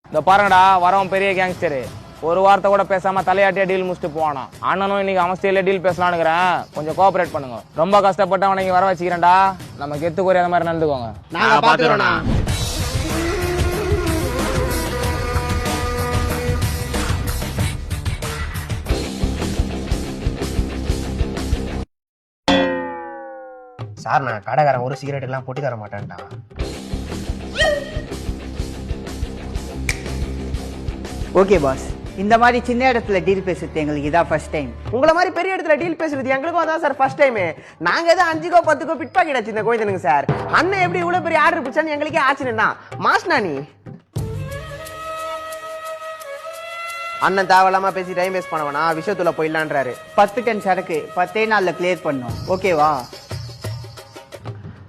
இந்த பாருங்கடா வரவன் பெரிய கேங்ஸ்டரு ஒரு வார்த்தை கூட பேசாம தலையாட்டியா டீல் முடிச்சுட்டு போவானா. அண்ணனும் இன்னைக்கு அவஸ்தையில டீல் பேசலாம்னுக்கிறேன். கொஞ்சம் கோஆபரேட் பண்ணுங்க. ரொம்ப கஷ்டப்பட்டு அவனை வர வச்சுக்கிறேன்டா. நம்ம கெத்து குறையாத மாதிரி நடந்துக்கோங்க. நாங்க பாத்துக்கிறோம்ண்ணா. சார் நான் கடைக்காரன் ஒரு சிகரெட் எல்லாம் போட்டு தர மாட்டேன்டா. ஓகே பாஸ், இந்த மாதிரி சின்ன இடத்துல டீல் பேசுறது எங்களுக்கு இதான் ஃபர்ஸ்ட் டைம். உங்களை மாதிரி பெரிய இடத்துல டீல் பேசுறது எங்களுக்கும் அதான் சார் ஃபர்ஸ்ட் டைம். நாங்க ஏதோ 5கோ 10கோ பிட் பாக்கெட் வச்சிருந்த கோயிலுங்க சார். அண்ணன் எப்படி இவ்வளவு பெரிய ஆர்டர் பிடிச்சான்னு எங்களுக்கே ஆச்சுன்னா மாஸ்னா நீ அண்ணன் தேவையில்லாம பேசி டைம் வேஸ்ட் பண்ணவனா விஷயத்துல போயிடலான்றாரு. 10 டன் சரக்கு 10 நாள்ல கிளியர் பண்ணோம். ஓகேவா?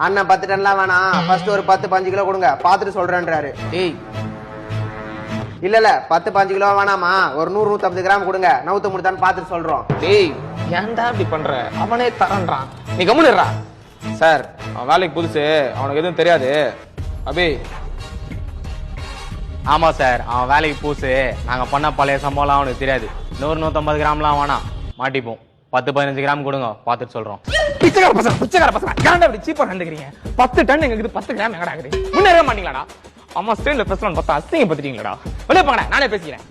அண்ணன் 10 டன்லாம் வேணாம், ஃபர்ஸ்ட் ஒரு 10-15 கிலோ கொடுங்க, பாத்துட்டு சொல்றேன்றாரு. ஏய் இல்ல 10-15 கிலோ வேணாமா, ஒரு 100-150 கிராம் கொடுங்க, நவுத்து முடித்தான்னு பாத்துட்டு சொல்றோம். டேய் ஏன்டா இப்படி பண்ற? அவனே தரன்றான், நீ கம்முனுறா. சார் அவன் வேலைக்கு புதுசு, அவனுக்கு எதுவும் தெரியாது. அபி ஆமா சார், அவன் வேலைக்கு புதுசு. நாங்க பண்ண பழைய சம்பவம்லாம் அவனுக்கு தெரியாது. 100-150 கிராம்லாம் வேணாம், மாட்டிப்போம். 10-15 கிராம் கொடுங்க, பாத்துட்டு சொல்றோம். பிச்சைக்கார பசங்க ஏன்டா இப்படி சீப்பா நடந்துக்கிறீங்க? 10 டன் எங்களுக்கு 10 கிராம் எங்கடா இருக்குது? முன்னேற மாட்டீங்களாடா? அம்மா ஸ்டைல்ல பேசலாம்னு பார்த்தா அசிங்கப்படுத்திட்டீங்களாடா. வெளியே போங்கடா, நானே பேசிக்கிறேன்.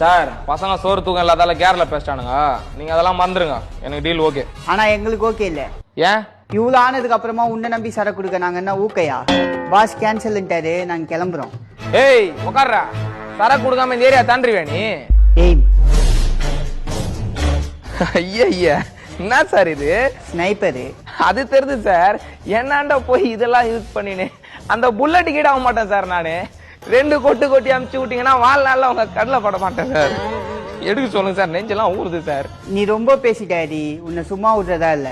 சார் பசங்க சோறு தூக்கம் இல்லாதால கேர்ல பேசிட்டானுங்க. நீங்க அதெல்லாம் மறந்துருங்க. எனக்கு டீல் ஓகே. ஆனா எங்களுக்கு ஓகே இல்ல. ஏன்? இவ்வளவு ஆனதுக்கு அப்புறமா உன்னை நம்பி சரக்கு கொடுக்க நாங்க என்ன ஊக்கையா? பாஸ் கேன்சல்ன்ட்டாரு, நாங்க கிளம்புறோம். ஏய் உட்கார்றா. சரக்கு கொடுக்காம இந்த ஏரியா தாண்டிடுவே நீ? ஏய் ஐயா என்ன சார் இது? ஸ்னைப்பரு. அது தெரியுது சார். என்னாண்டா போய் இதெல்லாம் யூஸ் பண்ணினு அந்த புல்லட் கீட ஆக மாட்டேன் சார். நானு 2 கொட்டி அமுச்சு விட்டீங்கன்னா வாழ்நாள்ல உங்க கடலை பட மாட்டேன் சார். எடுக்க சொல்லுங்க சார், நெஞ்செல்லாம் ஊறுது சார். நீ ரொம்ப பேசிட்டாடி, உன்னை சும்மா விடுறதா இல்ல.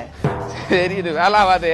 சரி இது வேலை ஆகாது.